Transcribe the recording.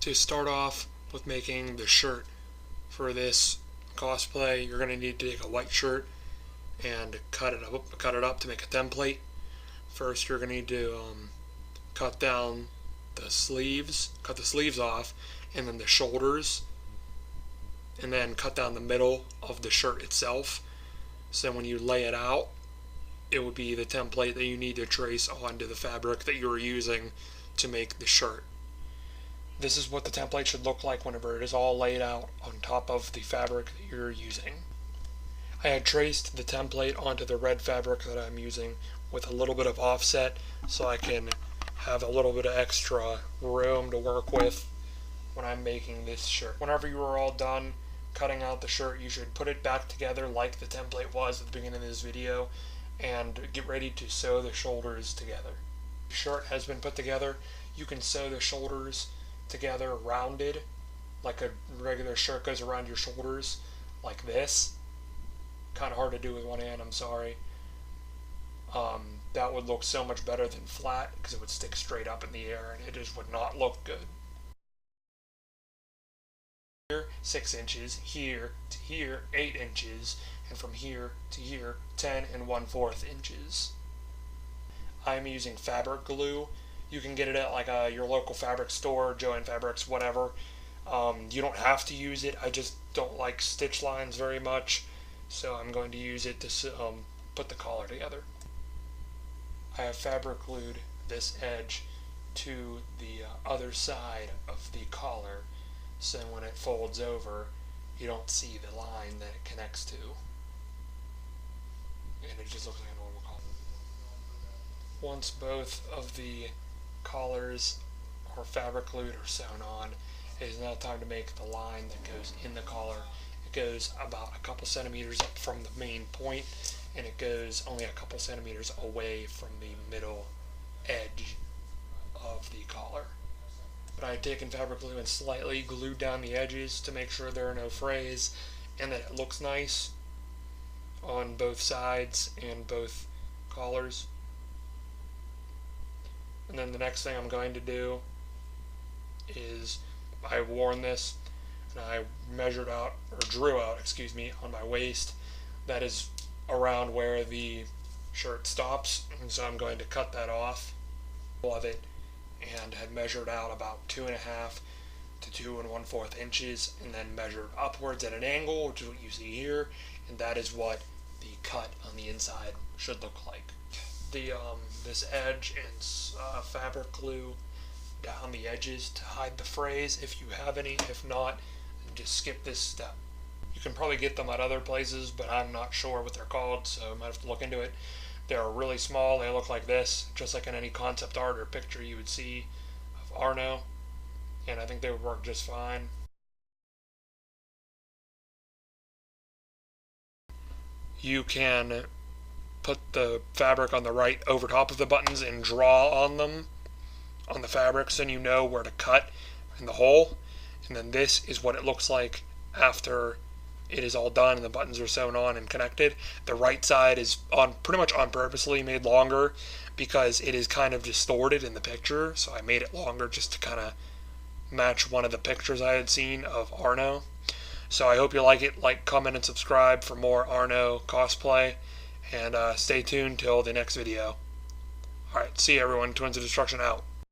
To start off with making the shirt for this cosplay, you're going to need to take a white shirt and cut it up to make a template. First, you're going to need to cut down the sleeves, cut the sleeves off, and then the shoulders, and then cut down the middle of the shirt itself. So when you lay it out, it would be the template that you need to trace onto the fabric that you're using to make the shirt. This is what the template should look like whenever it is all laid out on top of the fabric that you're using. I had traced the template onto the red fabric that I'm using with a little bit of offset so I can have a little bit of extra room to work with when I'm making this shirt. Whenever you are all done cutting out the shirt, you should put it back together like the template was at the beginning of this video and get ready to sew the shoulders together. The shirt has been put together. You can sew the shoulders together rounded, like a regular shirt goes around your shoulders, like this. Kind of hard to do with one hand, I'm sorry. That would look so much better than flat because it would stick straight up in the air and it just would not look good. Here, 6 inches, here to here, 8 inches, and from here to here, 10 1/4 inches. I'm using fabric glue. You can get it at like your local fabric store, Joann Fabrics, whatever. You don't have to use it. I just don't like stitch lines very much, so I'm going to use it to put the collar together. I have fabric glued this edge to the other side of the collar, so when it folds over, you don't see the line that it connects to, and it just looks like a normal collar. Once both of the collars are fabric glued or sewn on, it is now time to make the line that goes in the collar. It goes about a couple centimeters up from the main point, and it goes only a couple centimeters away from the middle edge of the collar. But I had taken fabric glue and slightly glued down the edges to make sure there are no frays and that it looks nice on both sides and both collars. And then the next thing I'm going to do is I've worn this and I measured out, or drew out, excuse me, on my waist. That is around where the shirt stops, and so I'm going to cut that off of it, and had measured out about 2.5 to 2 1/4 inches, and then measured upwards at an angle, which is what you see here, and that is what the cut on the inside should look like. This edge and fabric glue down the edges to hide the frays if you have any. If not, just skip this step. You can probably get them at other places, but I'm not sure what they're called, so I might have to look into it. They're really small. They look like this, just like in any concept art or picture you would see of Arno, and I think they would work just fine. You can put the fabric on the right over top of the buttons and draw on them, on the fabric, so you know where to cut in the hole. And then this is what it looks like after it is all done and the buttons are sewn on and connected. The right side is pretty much on purposely made longer because it is kind of distorted in the picture, so I made it longer just to kind of match one of the pictures I had seen of Arno. So I hope you like it. Like, comment, and subscribe for more Arno cosplay, and stay tuned till the next video. Alright, see you everyone. Twins of Destruction out.